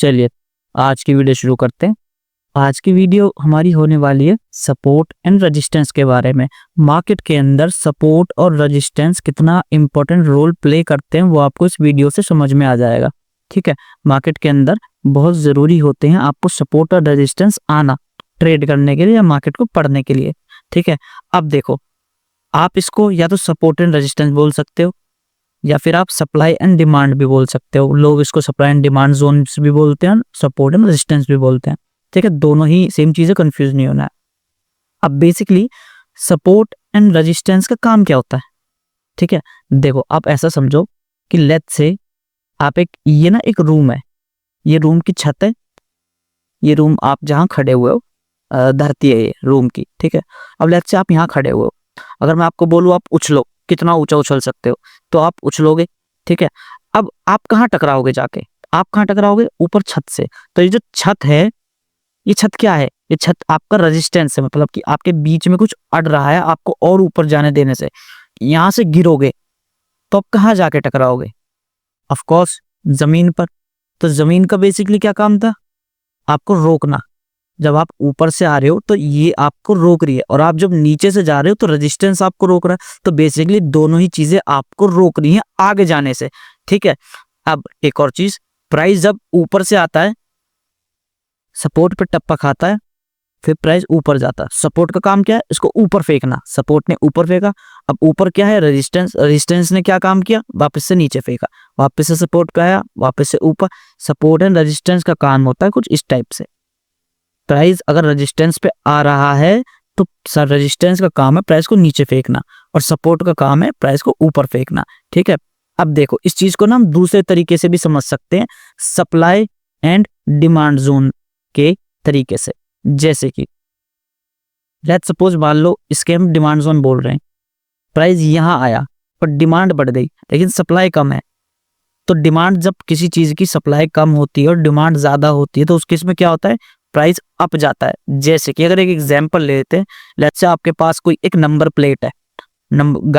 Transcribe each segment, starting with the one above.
चलिए आज की वीडियो शुरू करते हैं। आज की वीडियो हमारी होने वाली है सपोर्ट एंड रेजिस्टेंस के बारे में। मार्केट के अंदर सपोर्ट और रेजिस्टेंस कितना इंपॉर्टेंट रोल प्ले करते हैं वो आपको इस वीडियो से समझ में आ जाएगा। ठीक है, मार्केट के अंदर बहुत ज़रूरी होते हैं आपको सपोर्ट और रेजिस्टेंस आना ट्रेड करने के लिए या मार्केट को पढ़ने के लिए। ठीक है, अब देखो आप इसको या तो सपोर्ट एंड रेजिस्टेंस बोल सकते हो या फिर आप सप्लाई एंड डिमांड भी बोल सकते हो। लोग इसको सप्लाई एंड डिमांड जोन भी बोलते हैं, सपोर्ट एंड रेजिस्टेंस भी बोलते हैं। ठीक है, दोनों ही सेम चीज़ें, कंफ्यूज नहीं होना है। अब बेसिकली सपोर्ट एंड रेजिस्टेंस का काम क्या होता है? ठीक है, देखो आप ऐसा समझो कि लेट्स से आप एक रूम है, ये रूम की छत है, ये रूम आप जहाँ खड़े हुए हो धरती है ये रूम की। ठीक है, अब लेट्स से आप यहाँ खड़े हुए हो, अगर मैं आपको बोलूँ आप उछलो, कितना ऊंचा उछल सकते हो, तो आप उछलोगे। ठीक है, अब आप कहाँ टकराओगे जाके? आप कहाँ टकराओगे? ऊपर छत से। तो ये जो छत है, ये छत क्या है? ये छत आपका रेजिस्टेंस है, मतलब कि आपके बीच में कुछ अड़ रहा है आपको और ऊपर जाने देने से। यहाँ से गिरोगे तो आप कहाँ जाके टकराओगे? ऑफ कोर्स जमीन पर। तो जमीन का बेसिकली क्या काम था? आपको रोकना। जब आप ऊपर से आ रहे हो तो ये आपको रोक रही है, और आप जब नीचे से जा रहे हो तो रेजिस्टेंस आपको रोक रहा है। तो बेसिकली दोनों ही चीजें आपको रोक रही हैं आगे जाने से। ठीक है, अब एक और चीज, प्राइस जब ऊपर से आता है सपोर्ट पे टप्पा खाता है, फिर प्राइस ऊपर जाता है। सपोर्ट का काम क्या है? इसको ऊपर फेंकना। सपोर्ट ने ऊपर फेंका, अब ऊपर क्या है? रेजिस्टेंस। रेजिस्टेंस ने क्या काम किया? वापस से नीचे फेंका, वापस से सपोर्ट पे आया, वापस से ऊपर। सपोर्ट एंड रेजिस्टेंस का काम होता है कुछ इस टाइप से। प्राइस अगर रेजिस्टेंस पे आ रहा है तो सर रेजिस्टेंस का काम है प्राइस को नीचे फेंकना, और सपोर्ट का काम है प्राइस को ऊपर फेंकना। ठीक है, अब देखो इस चीज को ना हम दूसरे तरीके से भी समझ सकते हैं, सप्लाई एंड डिमांड जोन के तरीके से। जैसे कि लेट्स सपोज मान लो इसके हम डिमांड जोन बोल रहे हैं, प्राइस यहाँ आया पर डिमांड बढ़ गई लेकिन सप्लाई कम है। तो डिमांड, जब किसी चीज की सप्लाई कम होती है और डिमांड ज्यादा होती है तो उस केस में क्या होता है? प्राइस अप जाता है। जैसे कि अगर एक एग्जांपल लेते हैं, लेट्स से आपके पास कोई एक नंबर प्लेट है,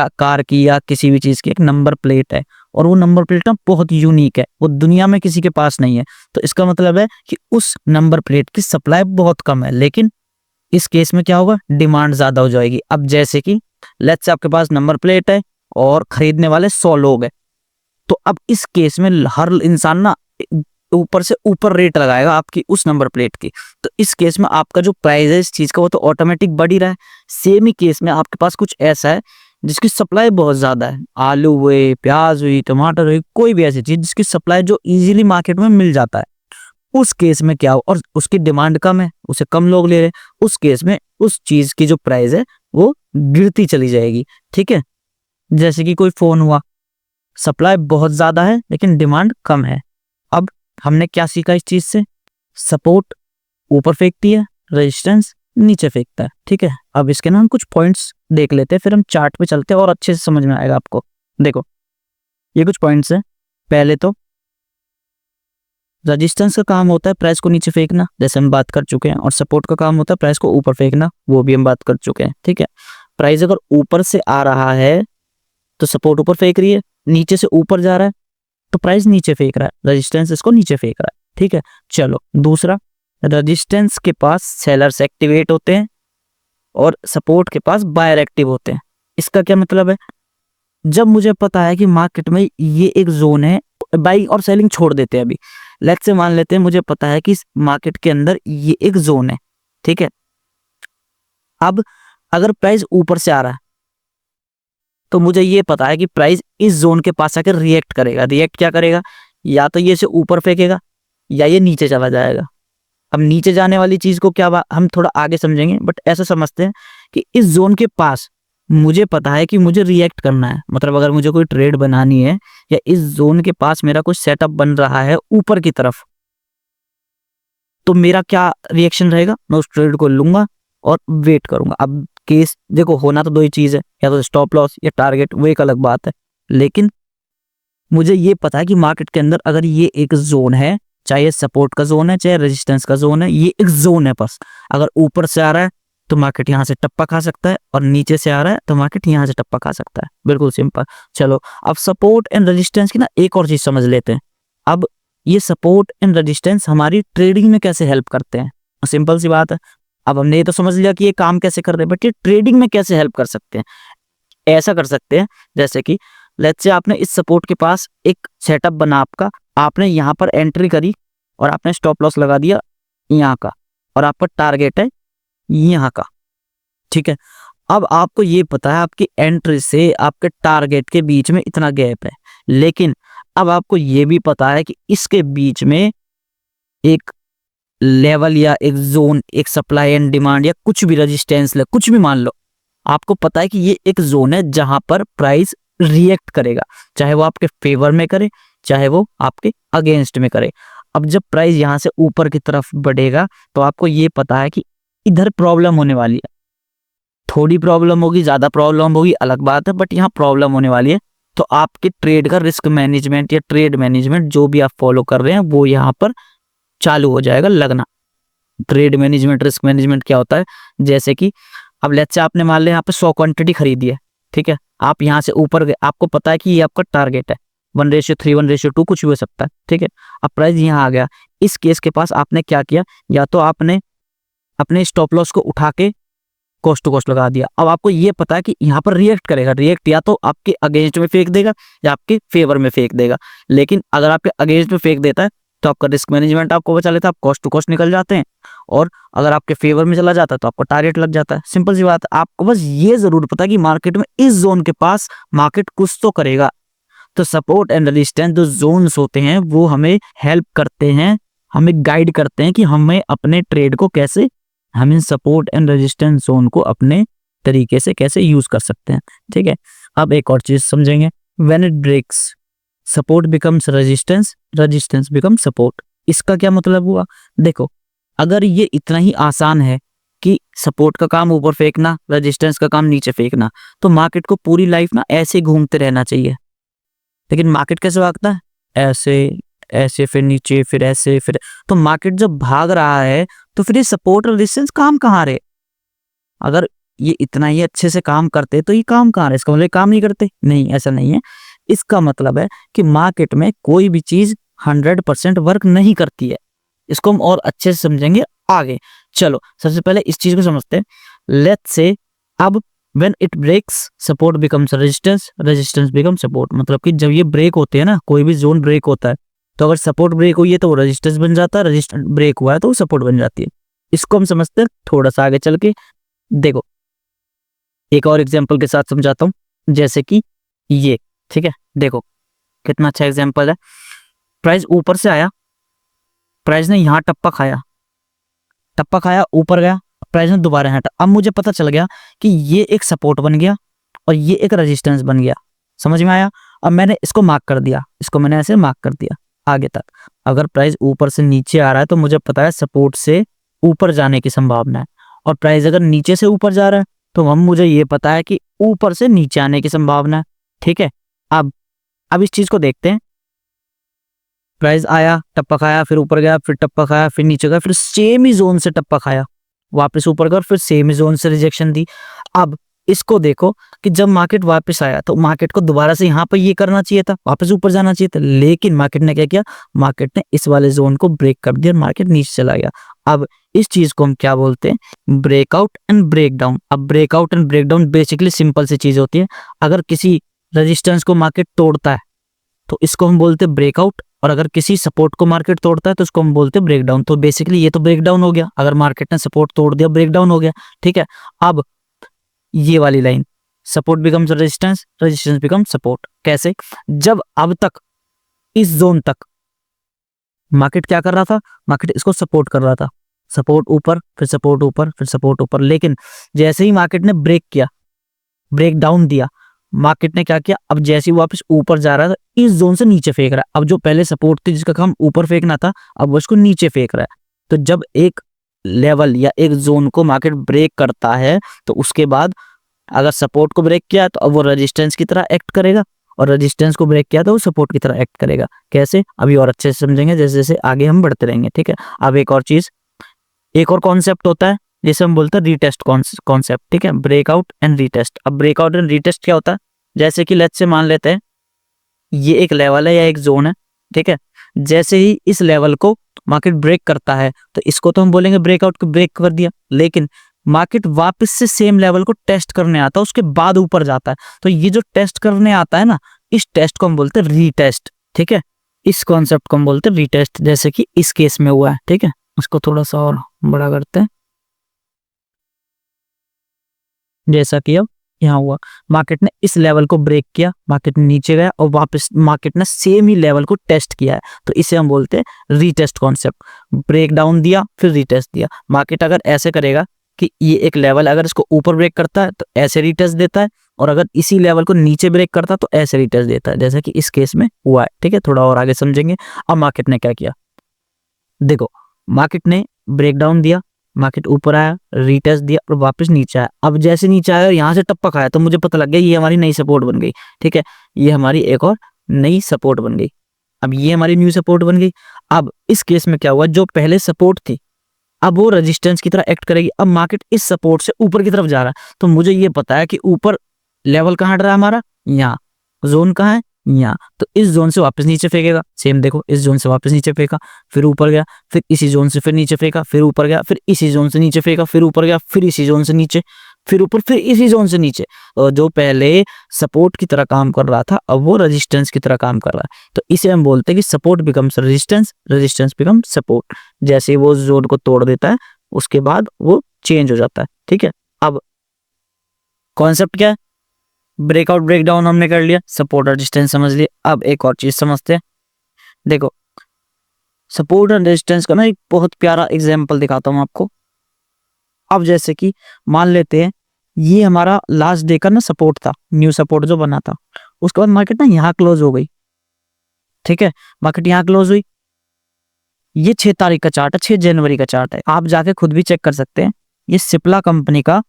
कार की या किसी भी चीज की एक नंबर प्लेट है, और वो नंबर प्लेट ना बहुत यूनिक है, वो दुनिया में किसी के पास नहीं है। तो इसका मतलब है कि उस नंबर प्लेट की सप्लाई बहुत कम है, लेकिन इस केस में क्या होगा? डिमांड ज्यादा हो जाएगी। अब जैसे कि लेट्स से आपके पास नंबर प्लेट है और खरीदने वाले 100 लोग हैं, तो अब इस केस में हर इंसान ना ऊपर से ऊपर रेट लगाएगा आपकी उस नंबर प्लेट की। तो इस केस में आपका जो प्राइस है इस चीज का वो तो ऑटोमेटिक बढ़ ही रहा है। सेम ही केस में आपके पास कुछ ऐसा है जिसकी सप्लाई बहुत ज्यादा है, आलू हुए, प्याज हुई, टमाटर हुई, कोई भी ऐसी चीज जिसकी सप्लाई जो इजीली मार्केट में मिल जाता है, उस केस में क्या हो, और उसकी डिमांड कम है, उसे कम लोग ले रहे हैं, उस केस में उस चीज की जो प्राइस है वो गिरती चली जाएगी। ठीक है, जैसे कि कोई फोन हुआ, सप्लाई बहुत ज्यादा है लेकिन डिमांड कम है। अब हमने क्या सीखा इस चीज से? सपोर्ट ऊपर फेंकती है, रेजिस्टेंस नीचे फेंकता है। ठीक है, अब इसके ना हम कुछ पॉइंट्स देख लेते हैं, फिर हम चार्ट पे चलते हैं और अच्छे से समझ में आएगा आपको। देखो ये कुछ पॉइंट्स हैं। पहले तो रेजिस्टेंस का काम होता है प्राइस को नीचे फेंकना, जैसे हम बात कर चुके हैं, और सपोर्ट का काम होता है प्राइस को ऊपर फेंकना, वो भी हम बात कर चुके हैं। ठीक है, प्राइस अगर ऊपर से आ रहा है तो सपोर्ट ऊपर फेंक रही है, नीचे से ऊपर जा रहा है तो प्राइस नीचे फेंक रहा है, रेजिस्टेंस इसको नीचे फेंक रहा है। ठीक है, चलो दूसरा, रेजिस्टेंस के पास सेलर्स एक्टिवेट होते हैं और सपोर्ट के पास बायर एक्टिव होते हैं। इसका क्या मतलब है? जब मुझे पता है कि मार्केट में ये एक जोन है, बाइंग और सेलिंग छोड़ देते हैं। अभी लेट्स से मान लेते हैं मुझे पता है कि इस मार्केट के अंदर ये एक जोन है। ठीक है, अब अगर प्राइस ऊपर से आ रहा है तो मुझे ये पता है कि प्राइस इस जोन के पास आकर रिएक्ट करेगा। रिएक्ट क्या करेगा? या तो ये इसे ऊपर फेंकेगा या ये नीचे चला जाएगा। अब नीचे जाने वाली चीज को क्या हम थोड़ा आगे समझेंगे, बट ऐसा समझते हैं कि इस जोन के पास मुझे पता है कि मुझे रिएक्ट करना है। मतलब अगर मुझे कोई ट्रेड बनानी है या इस जोन के पास मेरा कुछ सेटअप बन रहा है ऊपर की तरफ, तो मेरा क्या रिएक्शन रहेगा? मैं उस ट्रेड को लूंगा और वेट करूंगा। अब केस देखो, होना तो दो ही चीज है, या तो स्टॉप लॉस या टारगेट, वो एक अलग बात है। लेकिन मुझे ये पता है कि मार्केट के अंदर अगर ये एक जोन है, चाहे सपोर्ट का जोन है चाहे रेजिस्टेंस का जोन है, ये एक जोन है बस। अगर ऊपर से आ रहा है तो मार्केट यहाँ से टप्पा खा सकता है, और नीचे से आ रहा है तो मार्केट यहाँ से टप्पा खा सकता है। बिल्कुल सिंपल। चलो अब सपोर्ट एंड रेजिस्टेंस की ना एक और चीज समझ लेते हैं। अब ये सपोर्ट एंड रेजिस्टेंस हमारी ट्रेडिंग में कैसे हेल्प करते हैं? सिंपल सी बात है। अब हमने ये तो समझ लिया कि ये काम कैसे कर रहे हैं, बट ये ट्रेडिंग में कैसे हेल्प कर सकते हैं? ऐसा कर सकते हैं जैसे कि लेट्स से आपने इस सपोर्ट के पास एक सेटअप बना आपका, आपने यहाँ पर एंट्री करी और आपने स्टॉप लॉस लगा दिया यहाँ का, और आपका टारगेट है यहाँ का, ठीक है। अब आपको ये पता है आपकी एंट्री से आपके टारगेट के बीच में इतना गैप है, लेकिन अब आपको ये भी पता है कि इसके बीच में एक लेवल या एक जोन, एक सप्लाई एंड डिमांड या कुछ भी रेजिस्टेंस ले, कुछ भी मान लो, आपको पता है कि ये एक जोन है जहां पर प्राइस रिएक्ट करेगा, चाहे वो आपके फेवर में करे, चाहे वो आपके अगेंस्ट में करे। अब जब प्राइस यहां से ऊपर की तरफ बढ़ेगा तो आपको ये पता है कि इधर प्रॉब्लम होने वाली है, थोड़ी प्रॉब्लम होगी, ज्यादा प्रॉब्लम होगी अलग बात है, बट यहाँ प्रॉब्लम होने वाली है। तो आपके ट्रेड का रिस्क मैनेजमेंट या ट्रेड मैनेजमेंट जो भी आप फॉलो कर रहे हैं वो यहाँ पर चालू हो जाएगा लगना। ट्रेड मैनेजमेंट, रिस्क मैनेजमेंट क्या होता है? जैसे कि अब लेट्स से आपने मान लिया यहाँ पे 100 क्वांटिटी खरीदी है, ठीक है, आप यहाँ से ऊपर गए, आपको पता है कि ये आपका टारगेट है 1:3, 1:2, कुछ भी हो सकता है, ठीक है। अब प्राइस यहाँ आ गया, इस केस के पास आपने क्या किया, या तो आपने अपने स्टॉप लॉस को उठा के कॉस्ट टू कॉस्ट लगा दिया। अब आपको ये पता है कि यहाँ पर रिएक्ट करेगा, रिएक्ट या तो आपके अगेंस्ट में फेंक देगा या आपके फेवर में फेंक देगा, लेकिन अगर आपके अगेंस्ट में फेंक देता है तो आपका रिस्क मैनेजमेंट आपको बचा लेता है, आप कॉस्ट टू कॉस्ट निकल जाते हैं, और अगर आपके फेवर में चला जाता है तो आपका टारगेट लग जाता है। सिंपल सी बात है, आपको बस ये जरूर पता है कि मार्केट में इस जोन के पास मार्केट कुछ तो करेगा। तो सपोर्ट एंड रेजिस्टेंस जो जोन्स होते हैं वो हमें हेल्प करते हैं, हमें गाइड करते हैं कि हमें अपने ट्रेड को कैसे, हम इन सपोर्ट एंड रेजिस्टेंस जोन को अपने तरीके से कैसे यूज कर सकते हैं, ठीक है। अब एक और चीज समझेंगे, when it breaks support becomes resistance, resistance become support. इसका क्या मतलब हुआ? देखो, अगर ये इतना ही आसान है कि सपोर्ट का काम ऊपर फेंकना, रेजिस्टेंस का काम नीचे फेंकना, तो मार्केट को पूरी लाइफ ना ऐसे घूमते रहना चाहिए। लेकिन मार्केट कैसे भागता है? ऐसे ऐसे, फिर नीचे, फिर ऐसे, फिर, तो मार्केट जब भाग रहा है तो फिर ये सपोर्ट और रेजिस्टेंस काम कहाँ रहे? अगर ये इतना ही अच्छे से काम करते तो ये काम कहाँ रहे? इसका मतलब काम नहीं करते? नहीं, ऐसा नहीं है। इसका मतलब है कि मार्केट में कोई भी चीज 100% वर्क नहीं करती है। इसको हम और अच्छे से समझेंगे आगे। चलो सबसे पहले इस चीज को समझते हैं। लेट्स से अब when it breaks support becomes resistance, resistance become support. मतलब कि जब ये ब्रेक होते हैं ना, कोई भी जोन ब्रेक होता है, तो अगर सपोर्ट ब्रेक हुई है तो वो रेजिस्टेंस बन जाता है, रेजिस्टेंस ब्रेक हुआ है तो वो सपोर्ट बन जाती है। इसको हम समझते हैं थोड़ा सा आगे चल के। देखो एक और एग्जांपल के साथ समझाता हूँ, जैसे कि ये, ठीक है, देखो कितना अच्छा एग्जांपल है। प्राइस ऊपर से आया, प्राइस ने यहाँ टप्पा खाया, टप्पा खाया, ऊपर गया, प्राइस ने दोबारा हटा। अब मुझे पता चल गया कि ये एक सपोर्ट बन गया और ये एक रेजिस्टेंस बन गया। समझ में आया? अब मैंने इसको मार्क कर दिया, इसको मैंने ऐसे मार्क कर दिया आगे तक। अगर प्राइस ऊपर से नीचे आ रहा है तो मुझे पता है सपोर्ट से ऊपर जाने की संभावना है, और प्राइस अगर नीचे से ऊपर जा रहा है तो हम, मुझे ये पता है कि ऊपर से नीचे आने की संभावना है, ठीक है। अब इस चीज को देखते हैं। प्राइस आया, टप्पा खाया, फिर ऊपर गया, फिर टप्पा खाया, फिर नीचे गया, फिर सेम ही जोन से टप्पा खाया, वापस ऊपर गया, फिर सेम ही जोन से रिजेक्शन दी। अब इसको देखो कि जब मार्केट वापस आया तो मार्केट को दोबारा से यहाँ पर ये करना चाहिए था, वापस ऊपर जाना चाहिए था, लेकिन मार्केट ने क्या किया? मार्केट ने इस वाले जोन को ब्रेक कर दिया, मार्केट नीचे चला गया। अब इस चीज को हम क्या बोलते हैं? Breakout and breakdown. अब breakout and breakdown basically simple सी चीज होती है। अगर किसी रेजिस्टेंस को मार्केट तोड़ता है तो इसको हम बोलते हैं ब्रेकआउट, और अगर किसी सपोर्ट को मार्केट तोड़ता है तो इसको हम बोलते हैं ब्रेकडाउन। तो बेसिकली ये तो ब्रेकडाउन हो गया, अगर मार्केट ने सपोर्ट तोड़ दिया ब्रेकडाउन हो गया, ठीक है। अब ये वाली line, support becomes resistance, resistance become support. कैसे? जब अब तक इस जोन तक मार्केट क्या कर रहा था? मार्केट इसको सपोर्ट कर रहा था, सपोर्ट ऊपर, फिर सपोर्ट ऊपर, फिर सपोर्ट ऊपर, लेकिन जैसे ही मार्केट ने ब्रेक किया, ब्रेक डाउन दिया, मार्केट ने क्या किया? अब जैसे ही वापस ऊपर जा रहा था इस जोन से नीचे फेंक रहा है। अब जो पहले सपोर्ट थी जिसका काम ऊपर फेंकना था, अब वो इसको नीचे फेंक रहा है। तो जब एक लेवल या एक जोन को मार्केट ब्रेक करता है तो उसके बाद अगर सपोर्ट को ब्रेक किया तो अब वो रेजिस्टेंस की तरह एक्ट करेगा, और रेजिस्टेंस को ब्रेक किया तो वो सपोर्ट की तरह एक्ट करेगा। कैसे? अभी और अच्छे से समझेंगे जैसे जैसे आगे हम बढ़ते रहेंगे, ठीक है। अब एक और चीज, एक और कॉन्सेप्ट होता है जिसे हम बोलते हैं रीटेस्ट कॉन्सेप्ट, ठीक है, ब्रेकआउट एंड रीटेस्ट। अब ब्रेकआउट एंड रीटेस्ट क्या होता है? जैसे कि लेट्स से मान लेते हैं ये एक लेवल है या एक जोन है, ठीक है। जैसे ही इस लेवल को मार्केट ब्रेक करता है तो इसको तो हम बोलेंगे ब्रेकआउट को ब्रेक कर दिया, लेकिन मार्केट वापस से सेम लेवल को टेस्ट करने आता है, उसके बाद ऊपर जाता है। तो ये जो टेस्ट करने आता है ना, इस टेस्ट को हम बोलते हैं रीटेस्ट। ठीक है, इस कॉन्सेप्ट को हम बोलते हैं रीटेस्ट, जैसे कि इस केस में हुआ है। ठीक है, उसको थोड़ा सा और बड़ा करते हैं। जैसा कि अब यहाँ हुआ, मार्केट ने इस लेवल को ब्रेक किया, मार्केट नीचे गया और वापस मार्केट ने सेम ही लेवल को टेस्ट किया है, तो इसे हम बोलते हैं रीटेस्ट कॉन्सेप्ट। ब्रेक डाउन दिया फिर रीटेस्ट दिया। मार्केट अगर ऐसे करेगा कि ये एक लेवल अगर इसको ऊपर ब्रेक करता है तो ऐसे रीटेस्ट देता है, और अगर इसी लेवल को नीचे ब्रेक करता है तो ऐसे रीटेस्ट देता है, जैसा कि इस केस में हुआ है। ठीक है, थोड़ा और आगे समझेंगे। अब मार्केट ने क्या किया, देखो मार्केट ने ब्रेक डाउन दिया, मार्केट ऊपर आया, रीटेस्ट दिया और वापस नीचे आया। अब जैसे नीचे आया और यहाँ से टप्पा खाया तो मुझे पता लग गया ये हमारी नई सपोर्ट बन गई। ठीक है, ये हमारी एक और नई सपोर्ट बन गई। अब ये हमारी न्यू सपोर्ट बन गई। अब इस केस में क्या हुआ, जो पहले सपोर्ट थी अब वो रेजिस्टेंस की तरह एक्ट करेगी। अब मार्केट इस सपोर्ट से ऊपर की तरफ जा रहा है, तो मुझे ये पता है कि ऊपर लेवल कहाँ हट रहा है हमारा, यहाँ जोन कहाँ है, यहाँ। तो इस जोन से वापस नीचे फेंकेगा। सेम देखो, इस जोन से वापस नीचे फेंका, फिर ऊपर गया, फिर इसी जोन से फिर नीचे फेंका, फिर ऊपर गया, फिर इसी जोन से नीचे फेंका, फिर ऊपर गया, फिर इसी जोन से नीचे, फिर ऊपर, फिर इसी जोन से नीचे। और जो पहले सपोर्ट की तरह काम कर रहा था अब वो रेजिस्टेंस की तरह काम कर रहा है। तो इसे हम बोलते हैं कि support becomes resistance, resistance becomes support. जैसे ही वो जोन को तोड़ देता है उसके बाद वो चेंज हो जाता है। ठीक है, अब कॉन्सेप्ट क्या है, ब्रेकआउट ब्रेकडाउन हमने कर लिया, सपोर्ट रेजिस्टेंस समझ लिया। अब एक और चीज समझते हैं। देखो सपोर्ट एंड रेजिस्टेंस का ना एक बहुत प्यारा एग्जांपल दिखाता हूं आपको। अब जैसे कि मान लेते हैं ये हमारा लास्ट डे का ना सपोर्ट था, न्यू सपोर्ट जो बना था, उसके बाद मार्केट ना यहाँ क्लोज हो गई। ठीक है, मार्केट यहाँ क्लोज हुई। ये 6 तारीख का चार्ट है, 6 जनवरी का चार्ट है, आप जाके खुद भी चेक कर सकते हैं। ये सिप्ला कंपनी का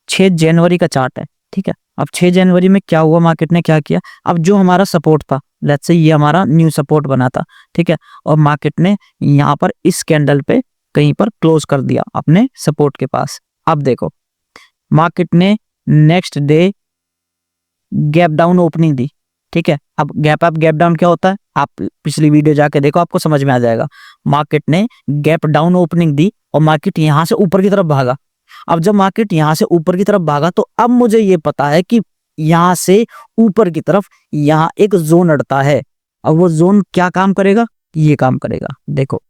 6 जनवरी का चार्ट है। ठीक है, अब 6 जनवरी में क्या हुआ, मार्केट ने क्या किया, अब जो हमारा सपोर्ट था, लेट्स से ये हमारा न्यू सपोर्ट बना था। ठीक है, और मार्केट ने यहाँ पर इस कैंडल पे कहीं पर क्लोज कर दिया अपने सपोर्ट के पास। अब देखो मार्केट ने next day gap down opening दी। ठीक है, अब गैप अप गैप डाउन क्या होता है, आप पिछली वीडियो जाके देखो, आपको समझ में आ जाएगा। मार्केट ने गैप डाउन ओपनिंग दी और मार्केट यहां से ऊपर की तरफ भागा। अब जब मार्केट यहां से ऊपर की तरफ भागा तो अब मुझे ये पता है कि यहां से ऊपर की तरफ यहाँ एक जोन अड़ता है। अब वो जोन क्या काम करेगा, ये काम करेगा। देखो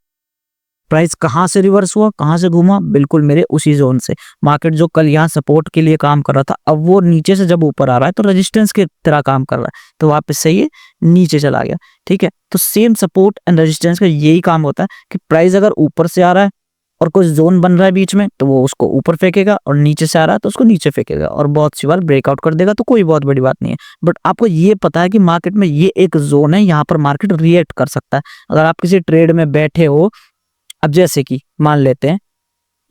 प्राइस कहां से रिवर्स हुआ, कहां से घूमा, बिल्कुल मेरे उसी जोन से। मार्केट जो कल यहाँ सपोर्ट के लिए काम कर रहा था अब वो नीचे से जब ऊपर आ रहा है तो रेजिस्टेंस की तरह काम कर रहा है, तो वापस से ये नीचे चला गया। ठीक है, तो सेम सपोर्ट एंड रेजिस्टेंस का यही काम होता है कि प्राइस अगर ऊपर से आ रहा है और कुछ जोन बन रहा है बीच में तो वो उसको ऊपर फेंकेगा, और नीचे से आ रहा है तो उसको नीचे फेंकेगा, और बहुत सी बार ब्रेकआउट कर देगा, तो कोई बहुत बड़ी बात नहीं है। बट आपको ये पता है कि मार्केट में ये एक जोन है, यहाँ पर मार्केट रिएक्ट कर सकता है। अगर आप किसी ट्रेड में बैठे हो, अब जैसे कि मान लेते हैं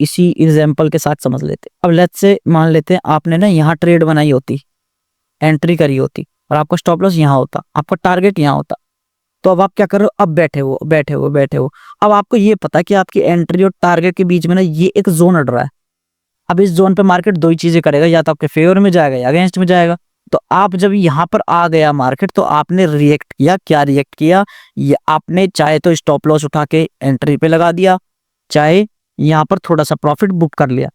इसी एग्जांपल के साथ समझ लेते हैं। अब लेट्स से मान लेते हैं आपने ना यहाँ ट्रेड बनाई होती, एंट्री करी होती, और आपका स्टॉप लॉस यहाँ होता, आपका टारगेट यहाँ होता, तो अब आप क्या कर रहे हो, अब बैठे हो। अब आपको ये पता है कि आपकी एंट्री और टारगेट के बीच में ना ये एक जोन अड़ रहा है। अब इस जोन पे मार्केट दो ही चीजें करेगा, या तो आपके फेवर में जाएगा या अगेंस्ट में जाएगा। तो आप जब यहाँ पर आ गया मार्केट तो आपने रिएक्ट किया, क्या रिएक्ट किया, ये आपने चाहे तो स्टॉप लॉस उठा के एंट्री पे लगा दिया, चाहे यहाँ पर थोड़ा सा प्रॉफिट बुक कर लिया।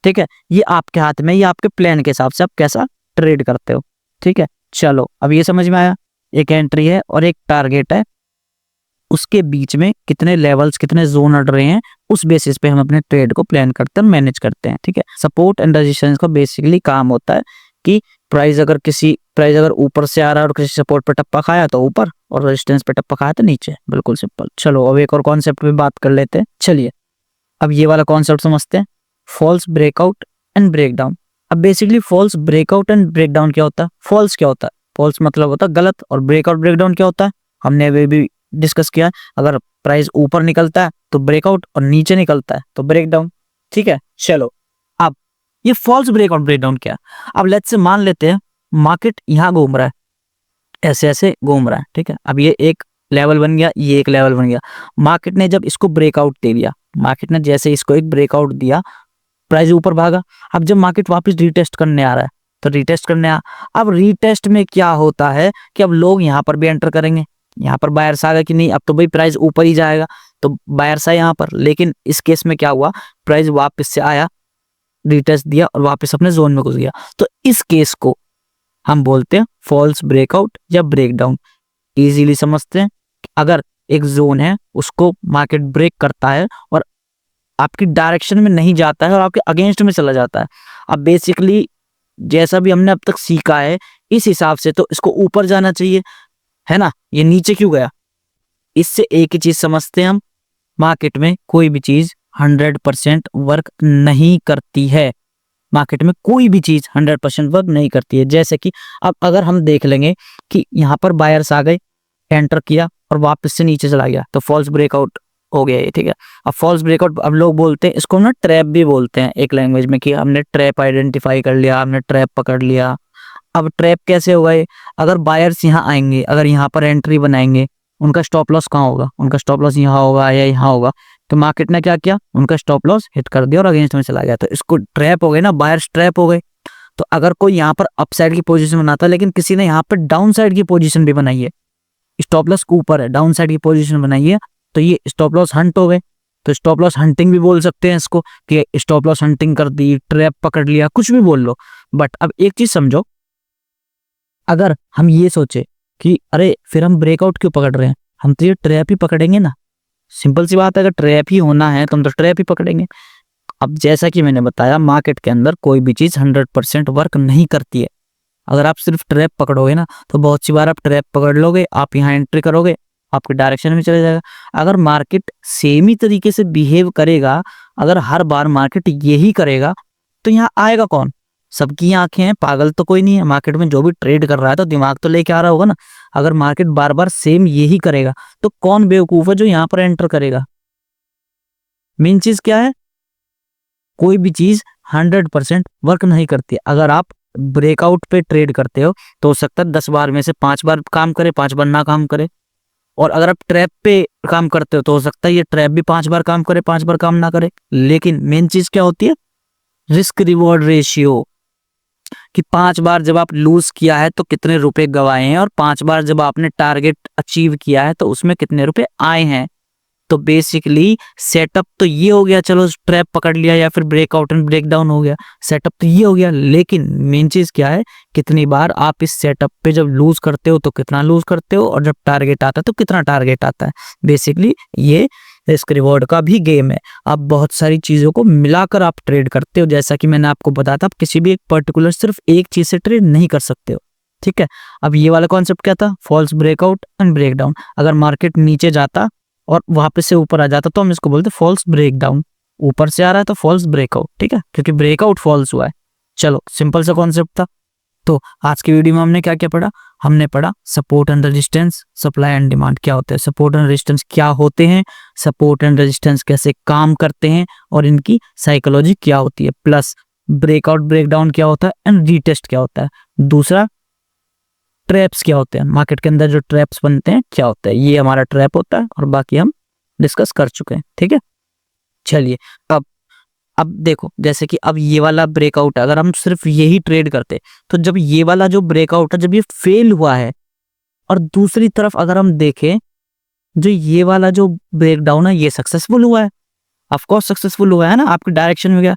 ठीक है, ये आपके हाथ में, ये आपके प्लान के हिसाब से आप कैसा ट्रेड करते हो। ठीक है, चलो अब ये समझ में आया, एक एंट्री है और एक टारगेट है, उसके बीच में कितने लेवल्स कितने जोन अड़ रहे हैं, उस बेसिस पे हम अपने ट्रेड को प्लान करते हैं, मैनेज करते हैं। ठीक है, सपोर्ट एंड रेजिस्टेंस का बेसिकली काम होता है कि प्राइस अगर ऊपर से आ रहा है और किसी सपोर्ट पे टप्पा खाया तो ऊपर, और रेजिस्टेंस पे टप्पा खाया तो नीचे, बिल्कुल सिंपल। चलो अब एक और कॉन्सेप्ट पे बात कर लेते हैं। चलिए अब ये वाला कॉन्सेप्ट समझते हैं, फॉल्स ब्रेकआउट एंड ब्रेकडाउन। अब basically false breakout and breakdown क्या होता है, फॉल्स क्या होता है, फॉल्स मतलब होता है गलत, और ब्रेकआउट ब्रेकडाउन क्या होता है, हमने अभी भी डिस्कस किया। अगर प्राइस ऊपर निकलता है तो ब्रेकआउट, और नीचे निकलता है तो ब्रेकडाउन। ठीक है, चलो अब ये फॉल्स ब्रेकआउट ब्रेकडाउन क्या है। अब लेट्स से मान लेते हैं मार्केट यहाँ घूम रहा है, ऐसे ऐसे घूम रहा है। ठीक है, अब ये एक लेवल बन गया, ये एक लेवल बन गया। मार्केट ने जब इसको ब्रेकआउट दे दिया, मार्केट ने जैसे इसको एक ब्रेकआउट दिया, प्राइस ऊपर भागा। अब जब मार्केट वापस रीटेस्ट करने आ रहा है तो रीटेस्ट करने अब रीटेस्ट में क्या होता है कि अब लोग यहाँ पर भी एंटर करेंगे, यहाँ पर बायर्स आ गए कि नहीं अब तो भाई प्राइस ऊपर ही जाएगा, तो बायर्स आए यहाँ पर। लेकिन इस केस में क्या हुआ, प्राइस वापस से आया, रिटेस्ट दिया और वापस अपने जोन में घुस गया। तो इस केस को हम बोलते हैं फॉल्स ब्रेकआउट या ब्रेकडाउन। इजीली समझते हैं, अगर एक जोन है उसको मार्केट ब्रेक करता है और आपकी डायरेक्शन में नहीं जाता है और आपके अगेंस्ट में चला जाता है। अब बेसिकली जैसा भी हमने अब तक सीखा है इस हिसाब से तो इसको ऊपर जाना चाहिए, है ना। ये नीचे क्यों गया, इससे एक ही चीज समझते हैं हम, मार्केट में कोई भी चीज 100% वर्क नहीं करती है। मार्केट में कोई भी चीज 100% वर्क नहीं करती है। जैसे कि अब अगर हम देख लेंगे कि यहाँ पर बायर्स आ गए, एंटर किया और वापस से नीचे चला गया, तो फॉल्स ब्रेकआउट हो गया ये, ठीक है। अब फॉल्स ब्रेकआउट अब लोग बोलते हैं इसको ना ट्रैप भी बोलते हैं एक लैंग्वेज में, कि हमने ट्रैप आइडेंटिफाई कर लिया, हमने ट्रैप पकड़ लिया। अब ट्रैप कैसे होगा ये, अगर बायर्स यहाँ आएंगे, अगर यहाँ पर एंट्री बनाएंगे, उनका स्टॉप लॉस कहाँ होगा, उनका स्टॉप लॉस यहाँ होगा या यहाँ होगा, तो मार्केट ने क्या किया, उनका स्टॉप लॉस हिट कर दिया और अगेंस्ट में चला गया, तो इसको ट्रैप हो गए ना, बायर्स ट्रैप हो गए। तो अगर कोई यहाँ पर अपसाइड की पोजीशन बनाता है लेकिन किसी ने यहाँ पर डाउन साइड की पोजीशन भी बनाई है, स्टॉप लॉस के ऊपर है, डाउन साइड की पोजीशन बनाई है, तो ये स्टॉप लॉस हंट हो गए। तो स्टॉप लॉस हंटिंग भी बोल सकते हैं इसको, कि स्टॉप लॉस हंटिंग कर दी, ट्रैप पकड़ लिया, कुछ भी बोल लो। बट अब एक चीज समझो, अगर हम ये सोचे कि अरे फिर हम ब्रेकआउट क्यों पकड़ रहे हैं, हम तो ये ट्रैप ही पकड़ेंगे ना। सिंपल सी बात है, अगर ट्रैप ही होना है तो हम तो ट्रैप ही पकड़ेंगे। अब जैसा कि मैंने बताया, मार्केट के अंदर कोई भी चीज 100% वर्क नहीं करती है। अगर आप सिर्फ ट्रैप पकड़ोगे ना, तो बहुत सी बार आप ट्रैप पकड़ लोगे, आप यहाँ एंट्री करोगे, आपके डायरेक्शन में चले जाएगा। अगर मार्केट सेम ही तरीके से बिहेव करेगा, अगर हर बार मार्केट यही करेगा, तो यहाँ आएगा कौन, सबकी आंखें हैं, पागल तो कोई नहीं है। मार्केट में जो भी ट्रेड कर रहा है तो दिमाग तो लेके आ रहा होगा ना। अगर मार्केट बार बार सेम यही करेगा तो कौन बेवकूफ है जो यहाँ पर एंटर करेगा। मेन चीज क्या है, कोई भी चीज 100% वर्क नहीं करती। अगर आप ब्रेकआउट पे ट्रेड करते हो तो हो सकता है 10 बार में से 5 बार काम करे, 5 बार ना काम करे। और अगर आप ट्रैप पे काम करते हो तो हो सकता है ये ट्रैप भी 5 बार काम करे, 5 बार काम ना करे। लेकिन मेन चीज क्या होती है, रिस्क रिवॉर्ड रेशियो, कि 5 बार जब आप लूज किया है तो कितने रुपए गवाए हैं, और 5 बार जब आपने टारगेट अचीव किया है तो उसमें कितने रुपए आए हैं। तो बेसिकली सेटअप तो ये हो गया, चलो ट्रैप पकड़ लिया या फिर ब्रेकआउट एंड ब्रेकडाउन हो गया, सेटअप तो ये हो गया। लेकिन मेन चीज क्या है, कितनी बार आप इस सेटअप पे जब लूज करते हो तो कितना लूज करते हो, और जब टारगेट आता है तो कितना टारगेट आता है। बेसिकली ये रिस्क रिवॉर्ड का भी गेम है। आप बहुत सारी चीजों को मिलाकर आप ट्रेड करते हो। जैसा कि मैंने आपको बताया था, आप किसी भी एक पर्टिकुलर सिर्फ एक चीज से ट्रेड नहीं कर सकते हो, ठीक है। अब ये वाला कॉन्सेप्ट क्या था, फॉल्स ब्रेकआउट एंड ब्रेकडाउन। अगर मार्केट नीचे जाता और वापस से ऊपर आ जाता तो हम इसको बोलते फॉल्स ब्रेकडाउन। ऊपर से आ रहा है तो फॉल्स ब्रेकआउट, ठीक है, क्योंकि ब्रेकआउट फॉल्स हुआ है। चलो सिंपल सा कॉन्सेप्ट था। तो आज की वीडियो में हमने क्या क्या पढ़ा, हमने पढ़ा support and resistance, supply and demand क्या होते हैं, सपोर्ट एंड रेजिस्टेंस क्या होते हैं, सपोर्ट एंड रेजिस्टेंस कैसे काम करते हैं और इनकी साइकोलॉजी क्या होती है, प्लस ब्रेकआउट ब्रेकडाउन क्या होता है एंड रीटेस्ट क्या होता है। दूसरा, ट्रैप्स क्या होते हैं, मार्केट के अंदर जो ट्रैप्स बनते हैं क्या होता है, ये हमारा ट्रैप होता है और बाकी हम डिस्कस कर चुके हैं, ठीक है। चलिए अब देखो, जैसे कि अब ये वाला ब्रेकआउट है, अगर हम सिर्फ यही ट्रेड करते तो जब ये वाला जो ब्रेकआउट है जब ये फेल हुआ है, और दूसरी तरफ अगर हम देखें जो ये वाला जो ब्रेकडाउन है ये सक्सेसफुल हुआ है, ऑफ कोर्स सक्सेसफुल हुआ है ना, आपके डायरेक्शन में गया।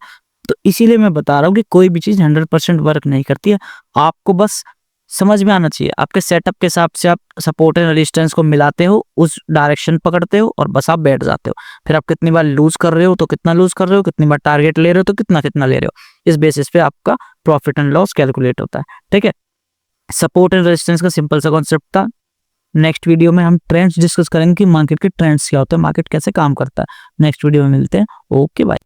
तो इसीलिए मैं बता रहा हूँ कि कोई भी चीज 100% वर्क नहीं करती है। आपको बस समझ में आना चाहिए, आपके सेटअप के हिसाब से आप सपोर्ट एंड रेजिस्टेंस को मिलाते हो, उस डायरेक्शन पकड़ते हो और बस आप बैठ जाते हो। फिर आप कितनी बार लूज कर रहे हो तो कितना लूज कर रहे हो, कितनी बार टारगेट ले रहे हो तो कितना कितना ले रहे हो, इस बेसिस पे आपका प्रॉफिट एंड लॉस कैलकुलेट होता है, ठीक है। सपोर्ट एंड रेजिस्टेंस का सिंपल सा कॉन्सेप्ट था। नेक्स्ट वीडियो में हम ट्रेंड्स डिस्कस करेंगे कि मार्केट के ट्रेंड्स क्या होते हैं, मार्केट कैसे काम करता है। नेक्स्ट वीडियो में मिलते हैं, ओके बाय।